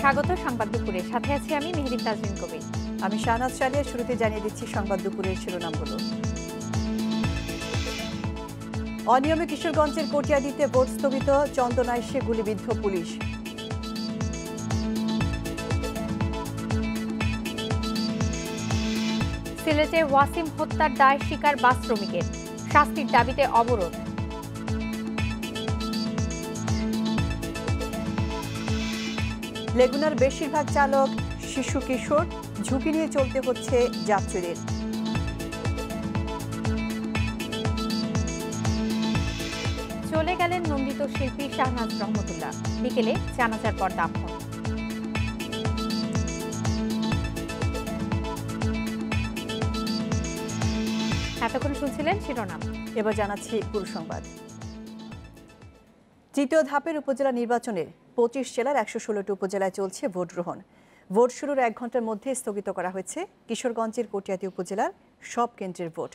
স্বাগত সংবাদ দুপুরে, সাথে আছি আমি মেহেরিন তাজরিন কবির। আমি শাহনাজ চালিয়া। শুরুতে জানিয়ে দিচ্ছি সংবাদ দুপুরের শিরোনামগুলো। অনিয়মে কিশোরগঞ্জের কটিয়াদীতে ভোট স্থগিত, চন্দনাইশে গুলিবিদ্ধ পুলিশ। সিলেটে ওয়াসিম হত্যার দায় স্বীকার বাস শ্রমিকের, শাস্তির দাবিতে অবরোধ। লেগুনার বেশিরভাগ চালক শিশু কিশোর, ঝুঁকি নিয়ে চলতে হচ্ছে যাত্রীদের। চলে গেলেন নন্দিত শিল্পী শাহনাজ রহমতুল্লাহ, বিকেলে জানাজার পর দাফন। এতক্ষণ শুনছিলেন শিরোনাম, এবার জানাচ্ছি পুরো সংবাদ। তৃতীয় ধাপের উপজেলা নির্বাচনে 25 জেলার 116টি উপজেলায় চলছে ভোট গ্রহণ। ভোট শুরুর 1 ঘন্টার মধ্যে স্থগিত করা হয়েছে কিশোরগঞ্জের কটিয়াদী উপজেলার সব কেন্দ্রের ভোট।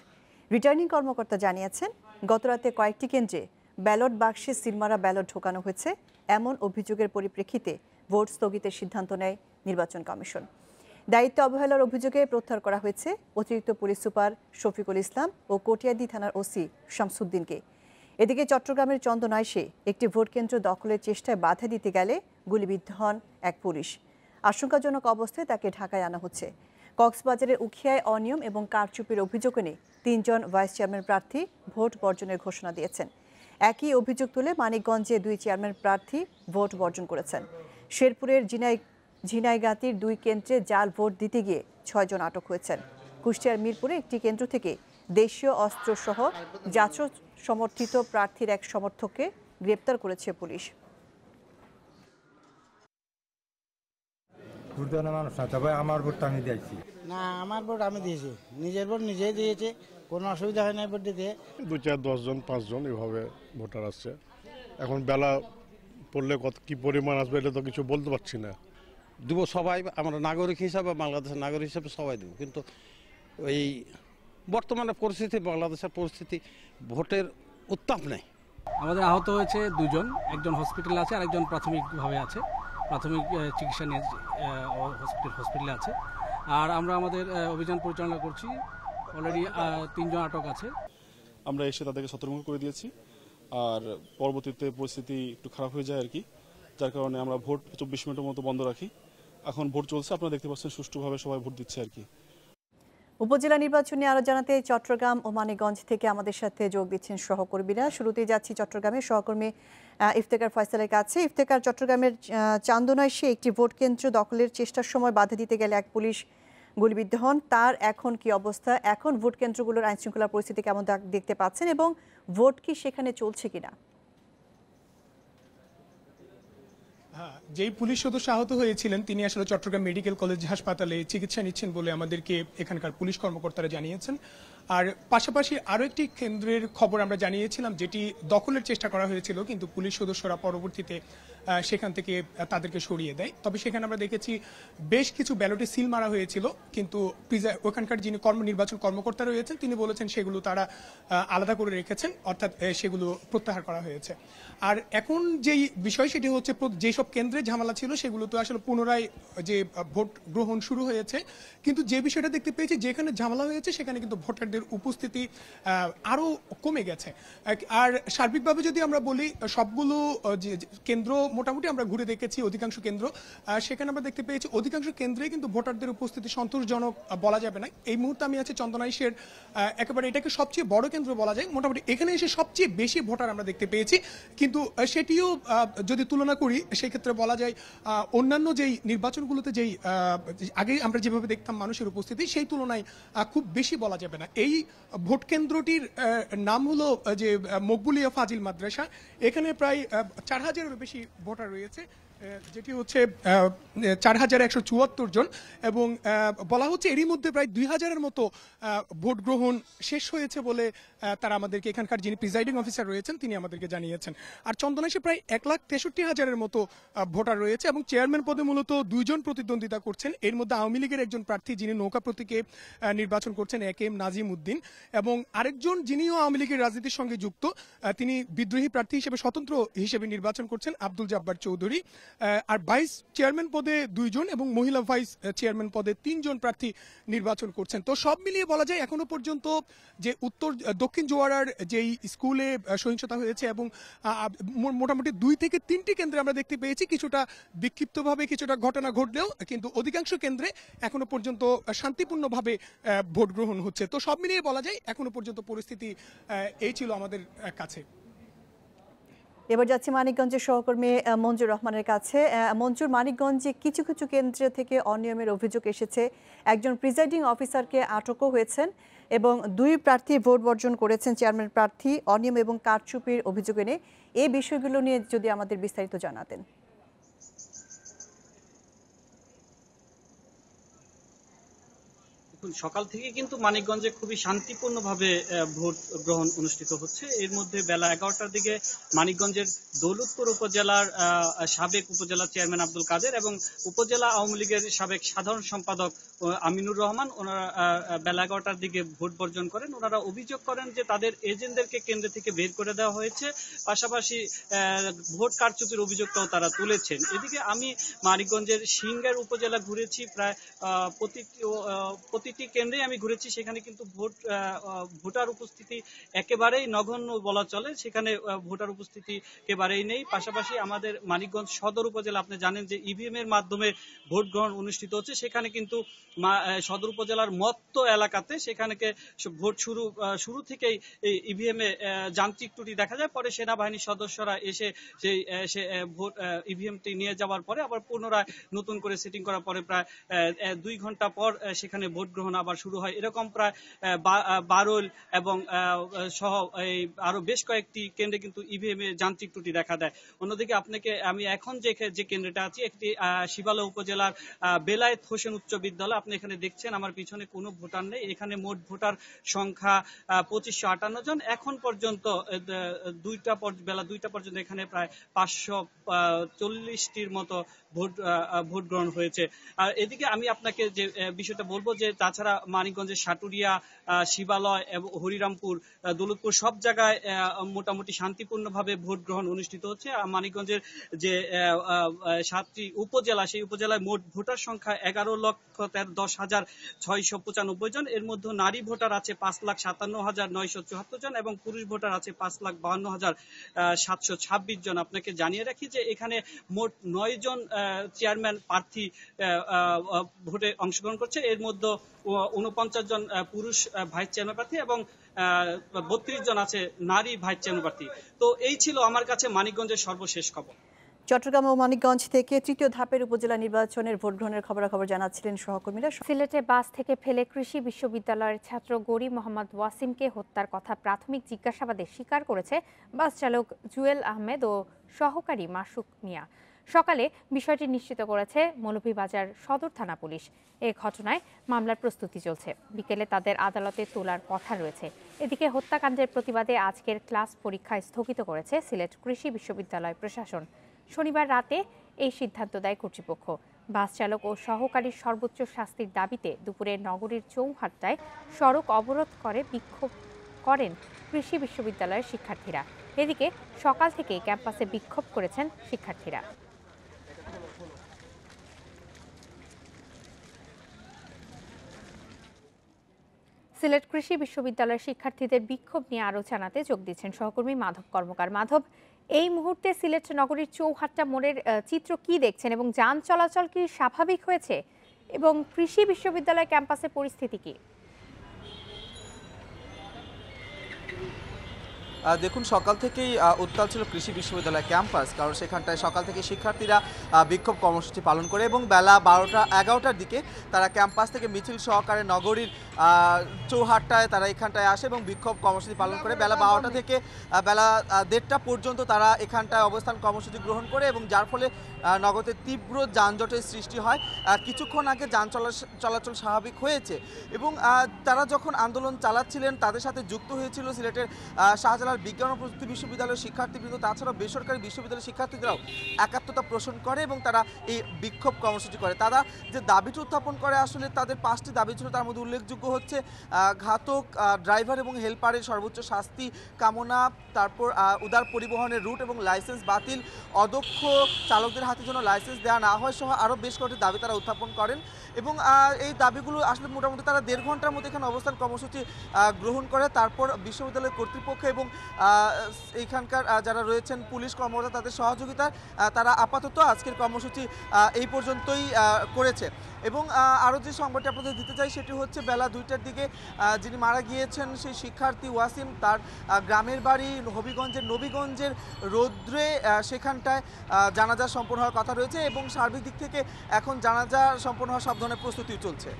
রিটার্নিং কর্মকর্তা জানিয়েছেন, গতরাতে কয়েকটি কেন্দ্রে ব্যালট বাক্সে সিলমারা ব্যালট ঢোকানো হয়েছে, এমন অভিযোগের পরিপ্রেক্ষিতে ভোট স্থগিতের সিদ্ধান্ত নেয় নির্বাচন কমিশন। দায়িত্ব অবহেলার অভিযোগে প্রত্যাহার করা হয়েছে অতিরিক্ত পুলিশ সুপার শফিকুল ইসলাম ও কটিয়াদী থানার ওসি শামসুদ্দিনকে। এদিকে চট্টগ্রামের চন্দনাইশে একটি ভোটকেন্দ্র দখলের চেষ্টায় বাধা দিতে গেলে গুলিবিদ্ধ হন এক পুলিশ। আশঙ্কাজনক অবস্থায় তাকে ঢাকায় আনা হচ্ছে। কক্সবাজারের উখিয়ায় অনিয়ম এবং কারচুপির অভিযোগ এনে 3 জন ভাইস চেয়ারম্যান প্রার্থী ভোট বর্জনের ঘোষণা দিয়েছেন। একই অভিযোগ তুলে মানিকগঞ্জে 2 চেয়ারম্যান প্রার্থী ভোট বর্জন করেছেন। শেরপুরের ঝিনাইগাতির 2 কেন্দ্রে জাল ভোট দিতে গিয়ে 6 জন আটক হয়েছেন। কুষ্টিয়ার মিরপুরে একটি কেন্দ্র থেকে দেশীয় অস্ত্রসহ জাসদ সমর্থিত প্রার্থীর এক সমর্থককে গ্রেপ্তার করেছে পুলিশ। আমার ভোট আমি দিয়েছি না, আমার ভোট আমি দিয়েছি, নিজের ভোট নিজেই দিয়েছে, কোনো অসুবিধা হয় না ভোট দিতে। 2, 4, 10 জন 5 জন এভাবে ভোটার আসছে। এখন বেলা পড়লে কত কি পরিমাণ আসবে এটা তো কিছু বলতে পারছি না। দেবো সবাই, আমরা নাগরিক হিসাবে, বাংলাদেশের নাগরিক হিসাবে সবাই দেবো, কিন্তু ওই বর্তমানে পরিস্থিতি, বাংলাদেশের পরিস্থিতি, ভোটের উত্তাপ নেই। আমাদের আহত হয়েছে 2 জন, একজন হসপিটালে আছে, আরেকজন প্রাথমিকভাবে আছে, প্রাথমিক চিকিৎসা নিয়ে হসপিটালে আছে। আর আমরা আমাদের অভিযান পরিচালনা করছি, অলরেডি 3 জন আটক আছে। আমরা এসে তাদেরকে সতর্ক করে দিয়েছি, আর পরবর্তীতে পরিস্থিতি একটু খারাপ হয়ে যায় আর কি, যার কারণে আমরা ভোট 24 মিনিটের মতো বন্ধ রাখি। এখন ভোট চলছে, আপনারা দেখতে পাচ্ছেন সুষ্ঠুভাবে সবাই ভোট দিচ্ছে আর কি। উপজেলা নির্বাচনে আরো জানাতে চট্টগ্রাম ও মানিকগঞ্জ থেকে আমাদের সাথে যোগ দিচ্ছেন সহকর্মীরা। শুরুতেই যাচ্ছি চট্টগ্রামের সহকর্মী ইফতেখার ফয়সালের কাছে। ইফতেখার, চট্টগ্রামের চান্দনাইশে একটি ভোট কেন্দ্র দখলের চেষ্টার সময় বাধা দিতে গেলে এক পুলিশ গুলিবিদ্ধ হন, তার এখন কি অবস্থা? এখন ভোট কেন্দ্রগুলোর আইনশৃঙ্খলা পরিস্থিতি কেমন দেখতে পাচ্ছেন এবং ভোট কি সেখানে চলছে কিনা? যেই পুলিশ সদস্য আহত হয়েছিলেন তিনি আসলে চট্টগ্রাম মেডিকেল কলেজ হাসপাতালে চিকিৎসা নিচ্ছেন বলে আমাদেরকে এখানকার পুলিশ কর্মকর্তারা জানিয়েছেন। আর পাশাপাশি আরও একটি কেন্দ্রের খবর আমরা জানিয়েছিলাম, যেটি দখলের চেষ্টা করা হয়েছিল, কিন্তু পুলিশ সদস্যরা পরবর্তীতে সেখান থেকে তাদেরকে সরিয়ে দেয়। তবে সেখানে আমরা দেখেছি বেশ কিছু ব্যালটে সিল মারা হয়েছিল, কিন্তু ওখানকার যিনি নির্বাচন কর্মকর্তা রয়েছেন তিনি বলেছেন সেগুলো তারা আলাদা করে রেখেছেন, অর্থাৎ সেগুলো প্রত্যাহার করা হয়েছে। আর এখন যেই বিষয় সেটি হচ্ছে, যেসব কেন্দ্রে ঝামেলা ছিল সেগুলো তো আসলে পুনরায় যে ভোট গ্রহণ শুরু হয়েছে, কিন্তু যে বিষয়টা দেখতে পেয়েছি যেখানে ঝামেলা হয়েছে সেখানে কিন্তু ভোটারদের উপস্থিতি আরও কমে গেছে। আর সার্বিকভাবে যদি আমরা বলি, সবগুলো যে কেন্দ্র মোটামুটি আমরা ঘুরে দেখেছি, অধিকাংশ কেন্দ্র, সেখানে আমরা দেখতে পেয়েছি অধিকাংশ কেন্দ্রে কিন্তু ভোটারদের উপস্থিতি সন্তোষজনক বলা যাবে না। এই মুহূর্তে আমি আছি চন্দনাইশের একেবারে এটাকে সবচেয়ে বড় কেন্দ্র বলা যায়, মোটামুটি এখানে এসে সবচেয়ে বেশি ভোটার আমরা দেখতে পেয়েছি। কিন্তু সেটিও যদি তুলনা করি সেক্ষেত্রে বলা যায় অন্যান্য যেই নির্বাচনগুলোতে যেই আগে আমরা যেভাবে দেখতাম মানুষের উপস্থিতি, সেই তুলনায় খুব বেশি বলা যাবে না। এই ভোট কেন্দ্রটির নাম হলো যে মকবুলিয়া ফাজিল মাদ্রাসা। এখানে প্রায় 4000-এরও বেশি ভোটার রয়েছে, যেটি হচ্ছে 4174 জন, এবং বলা হচ্ছে এরই মধ্যে প্রায় 2000-এর মতো ভোট গ্রহণ শেষ হয়েছে বলে তারা আমাদেরকে, এখানকার যিনি প্রিজাইডিং অফিসার রয়েছেন তিনি আমাদেরকে জানিয়েছেন। আর চন্দনাইশে প্রায় 1,63,000-এর মতো ভোটার রয়েছে, এবং চেয়ারম্যান পদে মূলত 2 জন প্রতিদ্বন্দ্বিতা করছেন। এর মধ্যে আওয়ামী লীগের একজন প্রার্থী যিনি নৌকা প্রতীকে নির্বাচন করছেন, একেএম নাজিম উদ্দিন, এবং আরেকজন যিনিও আওয়ামী লীগের রাজনীতির সঙ্গে যুক্ত, তিনি বিদ্রোহী প্রার্থী হিসেবে স্বতন্ত্র হিসেবে নির্বাচন করছেন, আব্দুল জব্বার চৌধুরী। আর ভাইস চেয়ারম্যান পদে 2 জন এবং মহিলা ভাইস চেয়ারম্যান পদে 3 জন প্রার্থী নির্বাচন করছেন। তো সব মিলিয়ে বলা যায় এখনো পর্যন্ত যে দক্ষিণ জোয়ারার যেই স্কুলে সহিংসতা হয়েছে এবং মোটামুটি 2 থেকে 3টি কেন্দ্রে আমরা দেখতে পেয়েছি কিছুটা বিক্ষিপ্তভাবে কিছুটা ঘটনা ঘটলেও কিন্তু অধিকাংশ কেন্দ্রে এখনো পর্যন্ত শান্তিপূর্ণভাবে ভোট গ্রহণ হচ্ছে। তো সব মিলিয়ে বলা যায় এখনো পর্যন্ত পরিস্থিতি এই ছিল আমাদের কাছে। এবার যাচ্ছি মানিকগঞ্জের সহকর্মী মঞ্জুর রহমানের কাছে। মঞ্জুর, মানিকগঞ্জে কিছু কিছু কেন্দ্র থেকে অনিয়মের অভিযোগ এসেছে, একজন প্রিজাইডিং অফিসারকে আটকও হয়েছেন এবং 2 প্রার্থী ভোট বর্জন করেছেন চেয়ারম্যান প্রার্থী অনিয়ম এবং কারচুপির অভিযোগ এনে। এই বিষয়গুলো নিয়ে যদি আমাদের বিস্তারিত জানাতেন। সকাল থেকে কিন্তু মানিকগঞ্জে খুবই শান্তিপূর্ণভাবে ভোট গ্রহণ অনুষ্ঠিত হচ্ছে। এর মধ্যে বেলা 11টার দিকে মানিকগঞ্জের দৌলতপুর উপজেলার সাবেক উপজেলা চেয়ারম্যান আব্দুল কাদের এবং উপজেলা আওয়ামী লীগের সাবেক সাধারণ সম্পাদক আমিনুর রহমান ওনারা বেলা 11টার দিকে ভোট বর্জন করেন। ওনারা অভিযোগ করেন যে তাদের এজেন্টদেরকে কেন্দ্র থেকে বের করে দেওয়া হয়েছে, পাশাপাশি ভোট কারচুপির অভিযোগটাও তারা তুলেছেন। এদিকে আমি মানিকগঞ্জের সিংগার উপজেলা ঘুরেছি, প্রায় প্রতিটি কেন্দ্রে আমি ঘুরেছি, সেখানে কিন্তু ভোটার উপস্থিতি একেবারেই নগণ্য বলা চলে, সেখানে ভোটার উপস্থিতি একেবারেই নেই। পাশাপাশি আমাদের মানিকগঞ্জ সদর উপজেলা, আপনি জানেন যে ইভিএম এর মাধ্যমে ভোট গ্রহণ অনুষ্ঠিত হচ্ছে, সেখানে কিন্তু সদর উপজেলার মত্ত এলাকাতে সেখানে ভোট শুরু থেকেই ইভিএম এ যান্ত্রিক ত্রুটি দেখা যায়। পরে সেনাবাহিনীর সদস্যরা এসে সেই ভোট ইভিএমটি নিয়ে যাওয়ার পরে আবার পুনরায় নতুন করে সেটিং করার পরে প্রায় 2 ঘন্টা পর সেখানে ভোট গ্রহণ আবার শুরু হয়। এরকম প্রায় 12 এবং সহ আরো বেশ কয়েকটি কেন্দ্রে কিন্তু ইভিএম এ যান্ত্রিক ত্রুটি দেখা দেয়। অন্যদিকে আমি এখন যে কেন্দ্রটা আছি, একটি শিবালয় উপজেলার বেলায়েত হোসেন উচ্চ বিদ্যালয়। আপনি এখানে দেখছেন আমার পিছনে কোনো ভোটার নেই। এখানে মোট ভোটার সংখ্যা 2558 জন। এখন পর্যন্ত বেলা 2টা পর্যন্ত এখানে প্রায় 540টির মতো ভোট গ্রহণ হয়েছে। আর এদিকে আমি আপনাকে যে বিষয়টা বলবো যে তাছাড়া মানিকগঞ্জের সাটুরিয়া, শিবালয় এবং হরিরামপুর, দৌলতপুর সব জায়গায় মোটামুটি শান্তিপূর্ণভাবে ভোট গ্রহণ অনুষ্ঠিত হচ্ছে। মানিকগঞ্জের যে 7টি উপজেলা, সেই উপজেলায় মোট ভোটার সংখ্যা 11,10,695 জন। এর মধ্যে নারী ভোটার আছে 5,57,974 জন এবং পুরুষ ভোটার আছে 5,52,726 জন। আপনাকে জানিয়ে রাখি যে এখানে মোট 9 জন চেয়ারম্যান প্রার্থী ভোটে অংশগ্রহণ করছে। এর মধ্যে 49 জন পুরুষ ভাইস চেয়ারম্যান প্রার্থী এবং 32 জন আছে নারী ভাইস চেয়ারম্যান প্রার্থী। তো এই ছিল আমার কাছে মানিকগঞ্জের সর্বশেষ খবর। চট্টগ্রাম ও মানিকগঞ্জ থেকে 3য় ধাপের উপজেলা নির্বাচনের ভোট গ্রহণের খবরাখবর জানাচ্ছিলেন সহকর্মীরা। সিলেটে বাস থেকে ফেলে কৃষি বিশ্ববিদ্যালয়ের ছাত্র গৌরী মোহাম্মদ ওয়াসিমকে হত্যার কথা প্রাথমিক জিজ্ঞাসাবাদে স্বীকার করেছে বাস চালক জুয়েল আহমেদ ও সহকারী মাসুক মিয়া। সকালে বিষয়টি নিশ্চিত করেছে মৌলভীবাজার সদর থানা পুলিশ। এ ঘটনায় মামলার প্রস্তুতি চলছে। বিকেলে তাদের আদালতে তোলার কথা রয়েছে। এদিকে হত্যাকাণ্ডের প্রতিবাদে আজকের ক্লাস পরীক্ষা স্থগিত করেছে সিলেট কৃষি বিশ্ববিদ্যালয় প্রশাসন। শনিবার রাতে এই সিদ্ধান্ত দেয় কর্তৃপক্ষ। বাস চালক ও সহকারীর সর্বোচ্চ শাস্তির দাবিতে দুপুরে নগরীর চৌহাট্টায় সড়ক অবরোধ করে বিক্ষোভ করেন কৃষি বিশ্ববিদ্যালয়ের শিক্ষার্থীরা। এদিকে সকাল থেকে ক্যাম্পাসে বিক্ষোভ করেছেন শিক্ষার্থীরা। সিলেট কৃষি বিশ্ববিদ্যালয়ের শিক্ষার্থীদের বিক্ষোভ নিয়ে আরও জানাতে যোগ দিচ্ছেন সহকর্মী মাধব কর্মকার। মাধব, এই মুহূর্তে সিলেট নগরীর চৌহাট্টা মোড়ের চিত্র কি দেখছেন এবং যান চলাচল কি স্বাভাবিক হয়েছে এবং কৃষি বিশ্ববিদ্যালয় ক্যাম্পাসের পরিস্থিতি কি? দেখুন, সকাল থেকেই উত্তাল ছিল কৃষি বিশ্ববিদ্যালয় ক্যাম্পাস, কারণ সেখানটায় সকাল থেকে শিক্ষার্থীরা বিক্ষোভ কর্মসূচি পালন করে এবং বেলা 11টার দিকে তারা ক্যাম্পাস থেকে মিছিল সহকারে নগরীর চৌহাট্টায় তারা এখানটায় আসে এবং বিক্ষোভ কর্মসূচি পালন করে বেলা 12টা থেকে বেলা 1:30টা পর্যন্ত তারা এখানটায় অবস্থান কর্মসূচি গ্রহণ করে এবং যার ফলে নগরীতে তীব্র যানজটের সৃষ্টি হয়। কিছুক্ষণ আগে যান চলাচল স্বাভাবিক হয়েছে এবং তারা যখন আন্দোলন চালাচ্ছিলেন তাদের সাথে যুক্ত হয়েছিল সিলেটের শাহজালাল আবার বিজ্ঞান ও প্রযুক্তি বিশ্ববিদ্যালয়ের শিক্ষার্থীবৃন্দ তাছাড়াও বেসরকারি বিশ্ববিদ্যালয়ের শিক্ষার্থীরাও একাত্মতা পোষণ করে এবং তারা এই বিক্ষোভ কর্মসূচি করে। তারা যে দাবিটি উত্থাপন করে আসলে তাদের 5টি দাবি ছিল, তার মধ্যে উল্লেখযোগ্য হচ্ছে ঘাতক ড্রাইভার এবং হেলপারের সর্বোচ্চ শাস্তি কামনা, তারপর উদার পরিবহনের রুট এবং লাইসেন্স বাতিল, অদক্ষ চালকদের হাতে যেন লাইসেন্স দেওয়া না হয় সহ আরও বেশ কয়েকটি দাবি তারা উত্থাপন করেন। এবং এই দাবিগুলো আসলে মোটামুটি তারা 1.5 ঘন্টার মধ্যে এখানে অবস্থান কর্মসূচি গ্রহণ করে। তারপর বিশ্ববিদ্যালয়ের কর্তৃপক্ষ এবং এইখানকার যারা রয়েছেন পুলিশ কর্মকর্তা তাদের সহযোগিতায় তারা আপাতত আজকের কর্মসূচি এই পর্যন্তই করেছে। এবং আরও যে সংবাদটি আপনাদের দিতে চাই সেটি হচ্ছে বেলা 2টার দিকে যিনি মারা গিয়েছেন সেই শিক্ষার্থী ওয়াসিম, তার গ্রামের বাড়ি হবিগঞ্জের নবীগঞ্জের রৌদ্রে, সেখানটায় জানাজা সম্পন্ন হওয়ার কথা রয়েছে এবং সার্বিক দিক থেকে এখন জানাজা সম্পন্ন হওয়ার সব ধরনের প্রস্তুতি চলছে।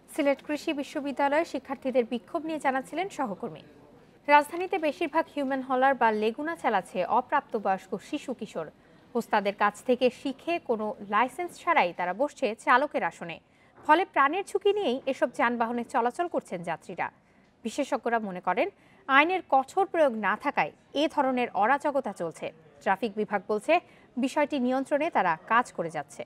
সিলেট কৃষি বিশ্ববিদ্যালয়ের শিক্ষার্থীদের বিক্ষোভ নিয়ে জানাচ্ছিলেন সহকর্মী। রাজধানীতে বেশিরভাগ হিউম্যান হলার বা লেগুনা চালাচ্ছে অপ্রাপ্তবয়স্ক শিশু কিশোর। ওস্তাদের কাছ থেকে শিখে কোনো লাইসেন্স ছাড়াই তারা বসছে চালকের আসনে। ফলে প্রাণের ঝুঁকি নিয়েই এসব যানবাহনে চলাচল করছেন যাত্রীরা। বিশেষজ্ঞরা মনে করেন আইনের কঠোর প্রয়োগ না থাকায় এ ধরনের অরাজকতা চলছে। ট্রাফিক বিভাগ বলছে বিষয়টি নিয়ন্ত্রণে তারা কাজ করে যাচ্ছে।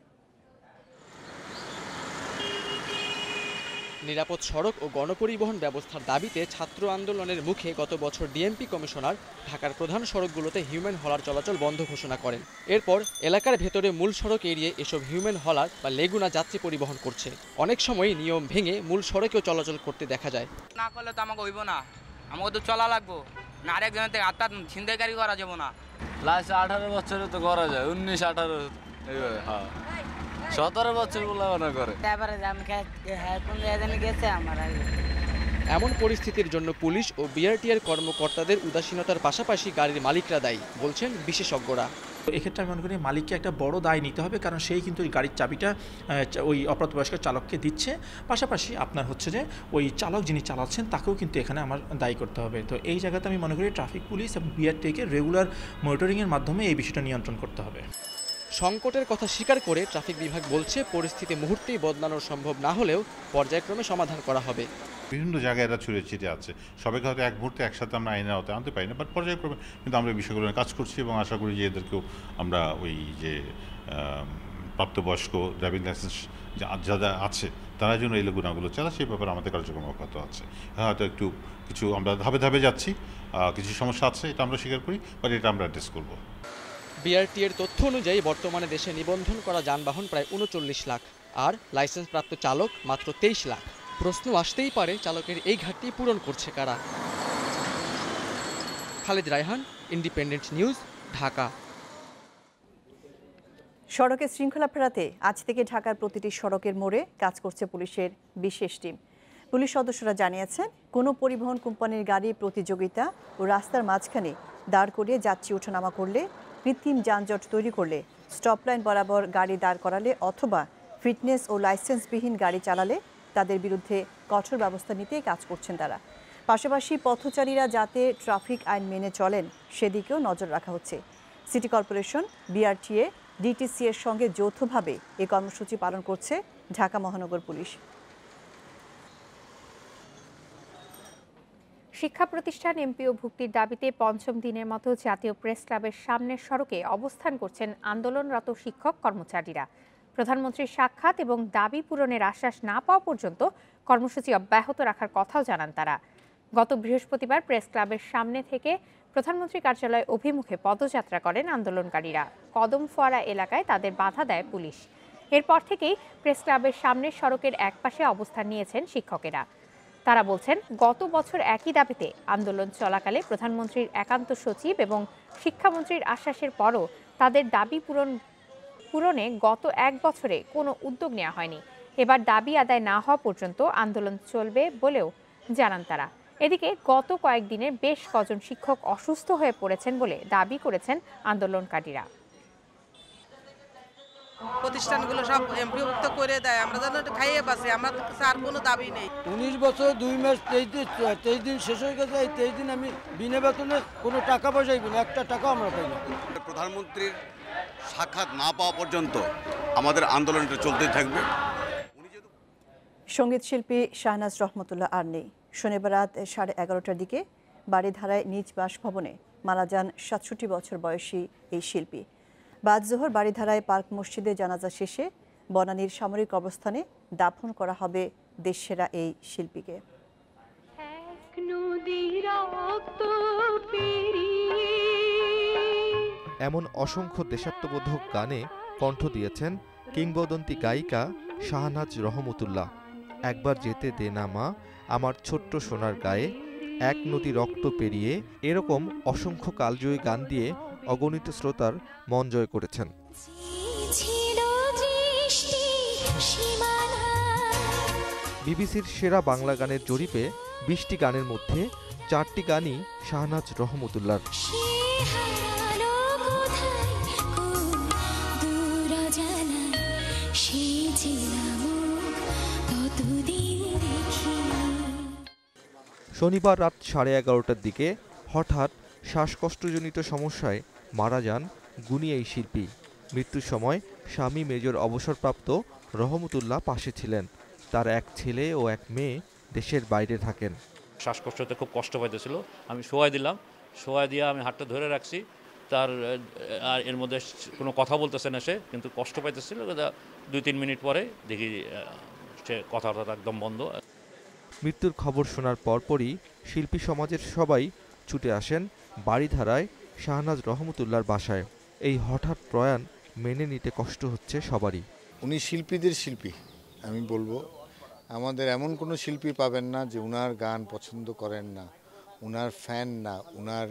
নিরাপদ সড়ক ও গণপরিবহন ব্যবস্থার দাবিতে ছাত্র আন্দোলনের মুখে গত বছর ডিএমপি কমিশনার ঢাকার প্রধান সড়কগুলোতে হিউম্যান হলার চলাচল বন্ধ ঘোষণা করেন। এরপর এলাকার ভেতরে মূল সড়ক এড়িয়ে এসব হিউম্যান হলার বা লেগুনা যাত্রী পরিবহন করছে। অনেক সময় নিয়ম ভেঙে মূল সড়কেও চলাচল করতে দেখা যায়। না করলে তো আমাকে হইব না, আমাকে তো চলা লাগবো না, আরেকজনের থেকে আত্মার ছিনতাইকারী করা যাবো না। লাস্ট 18 বছরে তো করা যায়, 19-18 এইভাবে। হ্যাঁ 17 বছর বলা করে। এমন পরিস্থিতির জন্য পুলিশ ও বিআরটিএর কর্মকর্তাদের উদাসীনতার পাশাপাশি গাড়ির মালিকরা দায়ী বলছেন বিশেষজ্ঞরা। এক্ষেত্রে আমি মনে করি মালিককে একটা বড় দায় নিতে হবে, কারণ সেই কিন্তু গাড়ির চাবিটা ওই অপ্রাপ্তবয়স্ক চালককে দিচ্ছে। পাশাপাশি আপনার হচ্ছে যে ওই চালক যিনি চালাচ্ছেন তাকেও কিন্তু এখানে আমার দায়ী করতে হবে। তো এই জায়গাতে আমি মনে করি ট্রাফিক পুলিশ এবং বিআরটিএকে রেগুলার মনিটরিংয়ের মাধ্যমে এই বিষয়টা নিয়ন্ত্রণ করতে হবে। সংকটের কথা স্বীকার করে ট্রাফিক বিভাগ বলছে পরিস্থিতি মুহূর্তেই বদলানো সম্ভব না হলেও পর্যায়ক্রমে সমাধান করা হবে। বিভিন্ন জায়গায় এরা ছড়িয়ে ছিটিয়ে আছে, সবাইকে হয়তো এক মুহূর্তে একসাথে আমরা আইনের আওতায় আনতে পারি না, বাট পর্যায়ক্রমে কিন্তু আমরা বিষয়গুলো নিয়ে কাজ করছি এবং আশা করি যে এদেরকেও আমরা ওই যে প্রাপ্তবয়স্ক ড্রাইভিং লাইসেন্স যারা আছে তারা যেন এই গুণাগুলো চালায় সেই ব্যাপারে আমাদের কার্যক্রম অব্যাহত আছে। হয়তো একটু কিছু আমরা ধাপে ধাপে যাচ্ছি, কিছু সমস্যা আছে এটা আমরা স্বীকার করি, বাট এটা আমরা অ্যাড্রেস করবো। বিআরটিএর তথ্য অনুযায়ী বর্তমানে দেশে নিবন্ধন করা যানবাহন প্রায় 39 লাখ, আর লাইসেন্সপ্রাপ্ত চালক মাত্র 23 লাখ। প্রশ্ন আসতেই পারে চালকের এই ঘাটতি পূরণ করছে কারা। Khalid Raihan, independent news, Dhaka. সড়কে শৃঙ্খলা ফেরাতে আজ থেকে ঢাকার প্রতিটি সড়কের মোড়ে কাজ করছে পুলিশের বিশেষ টিম। পুলিশ সদস্যরা জানিয়েছেন কোনো পরিবহন কোম্পানির গাড়ি প্রতিযোগিতা ও রাস্তার মাঝখানে দাঁড় করিয়ে যাত্রী ওঠানামা করলে, কৃত্রিম যানজট তৈরি করলে, স্টপলাইন বরাবর গাড়ি দাঁড় করালে অথবা ফিটনেস ও লাইসেন্সবিহীন গাড়ি চালালে তাদের বিরুদ্ধে কঠোর ব্যবস্থা নিতে কাজ করছেন তারা। পাশাপাশি পথচারীরা যাতে ট্রাফিক আইন মেনে চলেন সেদিকেও নজর রাখা হচ্ছে। সিটি কর্পোরেশন, বিআরটিএ, ডিটিসি এর সঙ্গে যৌথভাবে এই কর্মসূচি পালন করছে ঢাকা মহানগর পুলিশ। শিক্ষা প্রতিষ্ঠান এমপিও ভুক্তির দাবিতে পঞ্চম দিনের মতো জাতীয় প্রেস ক্লাবের সামনের সড়কে অবস্থান করছেন আন্দোলনরত শিক্ষক কর্মচারীরা। প্রধানমন্ত্রীর সাক্ষাৎ এবং দাবি পূরণের আশ্বাস না পাওয়া পর্যন্ত কর্মসূচি অব্যাহত রাখার কথাও জানান তারা। গত বৃহস্পতিবার প্রেস ক্লাবের সামনে থেকে প্রধানমন্ত্রী কার্যালয় অভিমুখে পদযাত্রা করেন আন্দোলনকারীরা। কদম ফোয়ারা এলাকায় তাদের বাধা দেয় পুলিশ। এরপর থেকেই প্রেস ক্লাবের সামনের সড়কের একপাশে অবস্থান নিয়েছেন শিক্ষকেরা। তারা বলছেন গত বছর একই দাবিতে আন্দোলন চলাকালে প্রধানমন্ত্রীর একান্ত সচিব এবং শিক্ষামন্ত্রীর আশ্বাসের পরও তাদের দাবি পূরণে গত 1 বছরে কোনো উদ্যোগ নেওয়া হয়নি। এবার দাবি আদায় না হওয়া পর্যন্ত আন্দোলন চলবে বলেও জানান তারা। এদিকে গত কয়েকদিনে বেশ কজন শিক্ষক অসুস্থ হয়ে পড়েছেন বলে দাবি করেছেন আন্দোলনকারীরা। প্রতিষ্ঠানগুলো সব এমপিভুক্ত করে দেয়, আমরা যেন খাইয়ে বাঁচি, আমরা আর কোনো দাবি নেই। 19 বছর 2 মাস 23 দিন শেষ হয়ে গেছে। এই 23 দিন আমি বিনা বেতনে কোনো টাকা পয়সাই পাই না, একটা টাকাও আমরা পাই না। প্রধানমন্ত্রীর সাক্ষাৎ না পাওয়া পর্যন্ত আমাদের আন্দোলনটা চলতেই থাকবে। সঙ্গীত শিল্পী শাহনাজ রহমতুল্লাহ আর নেই। শনিবার রাত 11:30টার দিকে বাড়িধারায় নিজ বাসভবনে মারা যান 67 বছর বয়সী এই শিল্পী। বাদ জোহর বাড়িধারায় পার্ক মসজিদে জানাজা শেষে বনানীর সামরিক অবস্থানে দাফন করা হবে দেশসেরা এই শিল্পীকে। এমন অসংখ্য দেশাত্মবোধক গানে কণ্ঠ দিয়েছেন কিংবদন্তি গায়িকা শাহনাজ রহমতুল্লাহ। একবার যেতে দে না মা, আমার ছোট্ট সোনার গায়ে, এক নদী রক্ত পেরিয়ে, এরকম অসংখ্য কালজয়ী গান দিয়ে অগণিত শ্রোতার মন জয় করেছেন। বিবিসির সেরা বাংলা গানের জরিপে 20টি গানের মধ্যে 4টি গানই শাহনাজ রহমতুল্লাহর। শনিবার রাত 11:30টার দিকে হঠাৎ শ্বাসকষ্টজনিত সমস্যায় মারা যান গুণী এই শিল্পী। মৃত্যুর সময় স্বামী মেজর অবসরপ্রাপ্ত রহমতুল্লাহ পাশে ছিলেন। তার এক ছেলে ও এক মেয়ে দেশের বাইরে থাকেন। শ্বাসকষ্টতে খুব কষ্ট পাইতেছিল, আমি শোয়াই দিলাম, শোয়াই দিয়ে আমি হাতটা ধরে রাখছি। তার আর এর মধ্যে কোনো কথা বলতেছে না সে, কিন্তু কষ্ট পাইতেছিল। 2-3 মিনিট পরে দেখি সে কথাটা একদম বন্ধ। মৃত্যুর খবর শোনার পরপরই শিল্পী সমাজের সবাই ছুটে আসেন বাড়িধারায় শাহনাজ রহমতুল্লাহর বাসায়। এই হঠাৎ প্রয়াণ মেনে নিতে কষ্ট হচ্ছে সবারই। উনি শিল্পীদের শিল্পী, আমি বলবো আমাদের এমন কোনো শিল্পী পাবেন না যে উনার গান পছন্দ করেন না, উনার ফ্যান না, উনার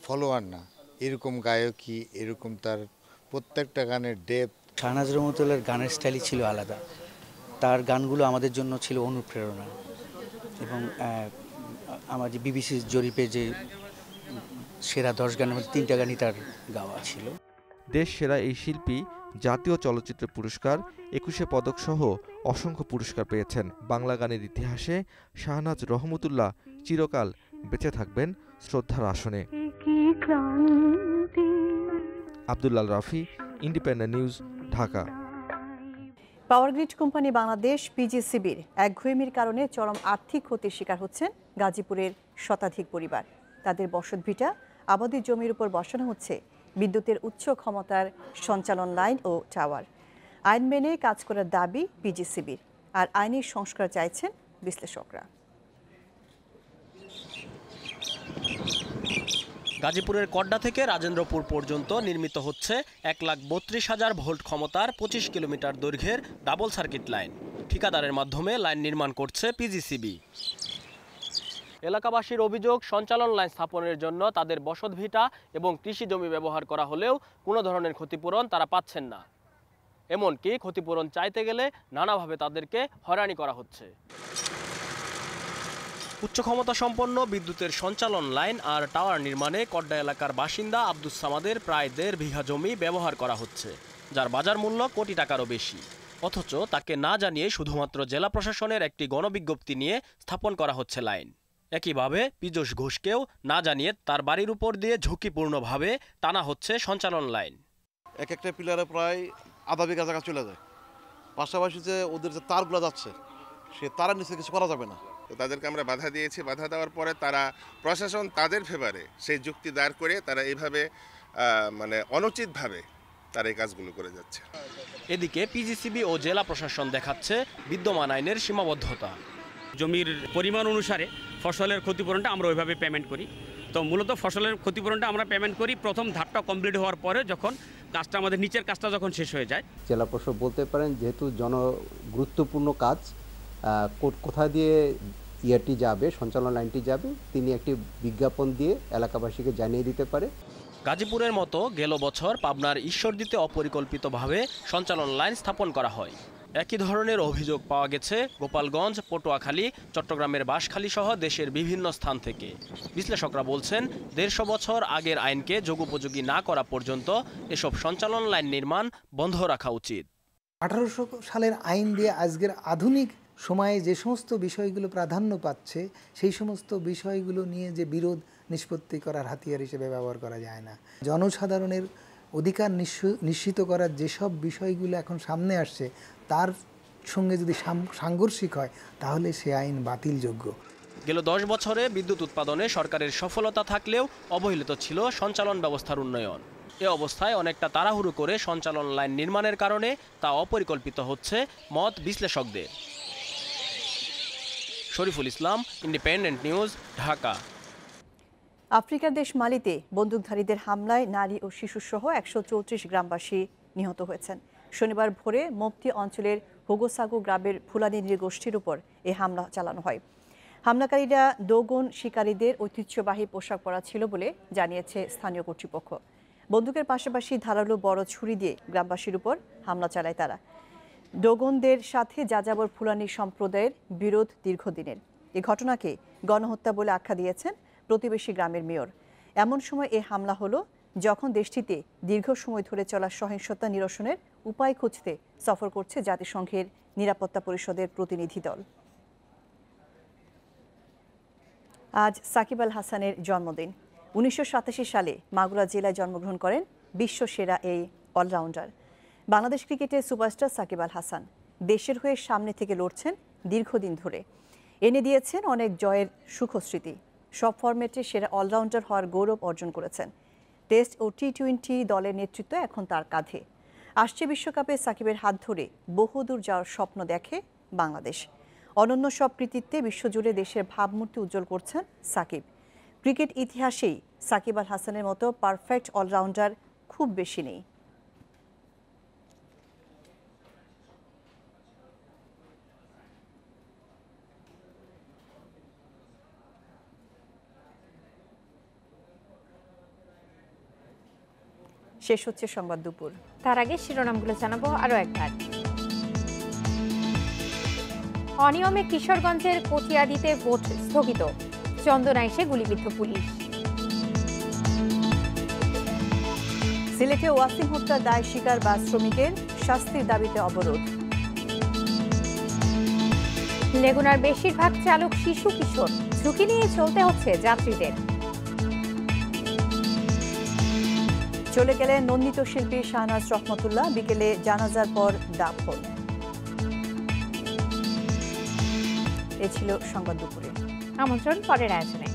ফলোয়ার না। এরকম গায়কই, এরকম তার প্রত্যেকটা গানের ডেপথ। শাহনাজ রহমতুল্লাহর গানের স্টাইলই ছিল আলাদা। তার গানগুলো আমাদের জন্য ছিল অনুপ্রেরণা। এবং আমার যে বিবিসির জরিপে যে সেরা 10 গানের মধ্যে 3টা গানই তার গাওয়া ছিল। দেশ সেরা এই শিল্পী জাতীয় চলচ্চিত্র পুরস্কার, 21 পদক সহ অসংখ্য পুরস্কার পেয়েছেন। বাংলা গানের ইতিহাসে শাহনাজ রহমতুল্লাহ চিরকাল বেঁচে থাকবেন শ্রদ্ধার আসনে। Abdullah Rafi, independent news, Dhaka. Power grid company Bangladesh পিজিসিবির একঘেয়েমির কারণে চরম আর্থিক ক্ষতির শিকার হচ্ছেন গাজীপুরের শতাধিক পরিবার। তাদের বসতভিটা আবাদি জমির উপর বসানো হচ্ছে বিদ্যুতের উচ্চ ক্ষমতার সঞ্চালন লাইন ও টাওয়ার। আইন মেনে কাজ করার দাবি পিজিসিবির, আর আইনি সংস্কার চাইছেন বিশ্লেষকরা। গাজীপুরের কড্ডা থেকে রাজেন্দ্রপুর পর্যন্ত নির্মিত হচ্ছে 1,32,000 ভোল্ট ক্ষমতার 25 কিলোমিটার দৈর্ঘ্যের ডাবল সার্কিট লাইন। ঠিকাদারের মাধ্যমে লাইন নির্মাণ করছে পিজিসিবি। এলাকাবাসীর অভিযোগ, সঞ্চালন লাইন স্থাপনের জন্য তাদের বসতভিটা এবং কৃষি জমি ব্যবহার করা হলেও কোনো ধরনের ক্ষতিপূরণ তারা পাচ্ছেন না। এমনকি ক্ষতিপূরণ চাইতে গেলে নানাভাবে তাদেরকে হয়রানি করা হচ্ছে। উচ্চ ক্ষমতা সম্পন্ন বিদ্যুতের সঞ্চালন লাইন আর টাওয়ার নির্মাণে কড্ডা এলাকার বাসিন্দা আব্দুস সামাদের প্রায় 1.5 বিঘা জমি ব্যবহার করা হচ্ছে, যার বাজার মূল্য কোটি টাকারও বেশি। অথচ তাকে না জানিয়ে শুধুমাত্র জেলা প্রশাসনের একটি গণবিজ্ঞপ্তি নিয়ে স্থাপন করা হচ্ছে লাইন। একইভাবে পীযূষ ঘোষকেও না জানিয়ে তার বাড়ির উপর দিয়ে ঝুঁকিপূর্ণভাবে টানা হচ্ছে সঞ্চালন লাইন। এক একটা পিলারে প্রায় আধা বিঘা জায়গা চলে যায়। পাশাপাশি যে ওদের যে তারগুলো যাচ্ছে, সে তারের নিচে কিছু করা যাবে না। তো তাদেরকে আমরা বাধা দিয়েছি। বাধা দেওয়ার পরে তারা, প্রশাসন তাদের ফেভারে সেই যুক্তি দাঁড় করে তারা এইভাবে মানে অনুচিতভাবে তারা এই কাজগুলো করে যাচ্ছে। এদিকে পিজিসিবি ও জেলা প্রশাসন দেখাচ্ছে বিদ্যমান আইনের সীমাবদ্ধতা। জমির পরিমাণ অনুসারে ফসলের ক্ষতিপূরণটা আমরা ওইভাবে পেমেন্ট করি। তো মূলত ফসলের ক্ষতিপূরণটা আমরা পেমেন্ট করি প্রথম ধাপটা কমপ্লিট হওয়ার পরে, যখন কাজটা আমাদের নিচের কাজটা যখন শেষ হয়ে যায়। জেলা প্রশাসক বলতে পারেন, যেহেতু গুরুত্বপূর্ণ কাজ, কোথা দিয়ে ইয়ারটি যাবে, সঞ্চালন লাইনটি যাবে, তিনি একটি বিজ্ঞাপন দিয়ে এলাকাবাসীকে জানিয়ে দিতে পারে। গাজীপুরের মতো গেল বছর পাবনার ঈশ্বরদীতে অপরিকল্পিতভাবে সঞ্চালন লাইন স্থাপন করা হয়। একই ধরনের অভিযোগ পাওয়া গেছে গোপালগঞ্জ, পটুয়াখালী, চট্টগ্রামের বাঁশখালী সহ দেশের বিভিন্ন স্থান থেকে। বিশ্লেষকরা বলছেন, 150 বছর আগের আইনকে যোগোপযোগী না করা পর্যন্ত এসব সঞ্চালন লাইন নির্মাণ বন্ধ রাখা উচিত। 1800 সালের আইন দিয়ে আজকের আধুনিক সময়ে যে সমস্ত বিষয়গুলো প্রাধান্য পাচ্ছে, সেই সমস্ত বিষয়গুলো নিয়ে যে বিরোধ নিষ্পত্তি করার হাতিয়ার হিসেবে ব্যবহার করা যায় না। জনসাধারণের অধিকার নিশ্চিত করার যেসব বিষয়গুলো এখন সামনে আসছে, তার সঙ্গে যদি সাংঘর্ষিক হয়, তাহলে সে আইন বাতিলযোগ্য। গেল 10 বছরে বিদ্যুৎ উৎপাদনে সরকারের সফলতা থাকলেও অবহেলিত ছিল সঞ্চালন ব্যবস্থার উন্নয়ন। এ অবস্থায় অনেকটা তাড়াহুড়ো করে সঞ্চালন লাইন নির্মাণের কারণে তা অপরিকল্পিত হচ্ছে মত বিশ্লেষকদের। Shariful Islam, independent news, Dhaka. আফ্রিকার দেশ মালিতে বন্দুকধারীদের হামলায় নারী ও শিশুসহ 134 গ্রামবাসী নিহত হয়েছেন। শনিবার ভোরে মোপ্তি অঞ্চলের হোগোসাগো গ্রামের ফুলানি নৃগোষ্ঠীর উপর এ হামলা চালানো হয়। হামলাকারীরা দোগন শিকারীদের ঐতিহ্যবাহী পোশাক পরা ছিল বলে জানিয়েছে স্থানীয় কর্তৃপক্ষ। বন্দুকের পাশাপাশি ধারালো বড় ছুরি দিয়ে গ্রামবাসীর উপর হামলা চালায় তারা। ডোগনদের সাথে যাযাবর ফুলানি সম্প্রদায়ের বিরোধ দীর্ঘদিনের। এ ঘটনাকে গণহত্যা বলে আখ্যা দিয়েছেন প্রতিবেশী গ্রামের মেয়র। এমন সময় এ হামলা হলো যখন দেশটিতে দীর্ঘ সময় ধরে চলা সহিংসতা নিরসনের উপায় খুঁজতে সফর করছে জাতিসংঘের নিরাপত্তা পরিষদের প্রতিনিধি দল। আজ সাকিব আল হাসানের জন্মদিন। 1987 সালে মাগুরা জেলায় জন্মগ্রহণ করেন বিশ্বসেরা এই অলরাউন্ডার। বাংলাদেশ ক্রিকেটের সুপারস্টার সাকিব আল হাসান দেশের হয়ে সামনে থেকে লড়ছেন দীর্ঘদিন ধরে। এনে দিয়েছেন অনেক জয়ের সুখস্মৃতি। সব ফরম্যাটে সেরা অলরাউন্ডার হওয়ার গৌরব অর্জন করেছেন। টেস্ট ও টি-20 দলের নেতৃত্ব এখন তার কাঁধে। আসছে বিশ্বকাপে সাকিবের হাত ধরে বহুদূর যাওয়ার স্বপ্ন দেখে বাংলাদেশ। অনন্য সব কৃতিত্বে বিশ্বজুড়ে দেশের ভাবমূর্তি উজ্জ্বল করছেন সাকিব। ক্রিকেট ইতিহাসেই সাকিব আল হাসানের মতো পারফেক্ট অলরাউন্ডার খুব বেশি নেই। শেষ হচ্ছে সংবাদ দুপুর। তার আগে শিরোনামগুলো জানাবো আরো একবার। অনিয়মে কিশোরগঞ্জের কটিয়াদিতে ভোট স্থগিত, চন্দনা এসে গুলিবিদ্ধ পুলিশ। সিলেটে ওয়াসিম হত্যার দায় স্বীকার বাস শ্রমিকের, শাস্তির দাবিতে অবরোধ। লেগুনার বেশিরভাগ চালক শিশু কিশোর, ঝুঁকি নিয়ে চলতে হচ্ছে যাত্রীদের। চলে গেলেন নন্দিত শিল্পী শাহনাজ রহমতুল্লাহ, বিকেলে জানাজার পর দাফন। এ ছিল সংবাদ দুপুরে। আমন্ত্রণ পরের আয়োজনে।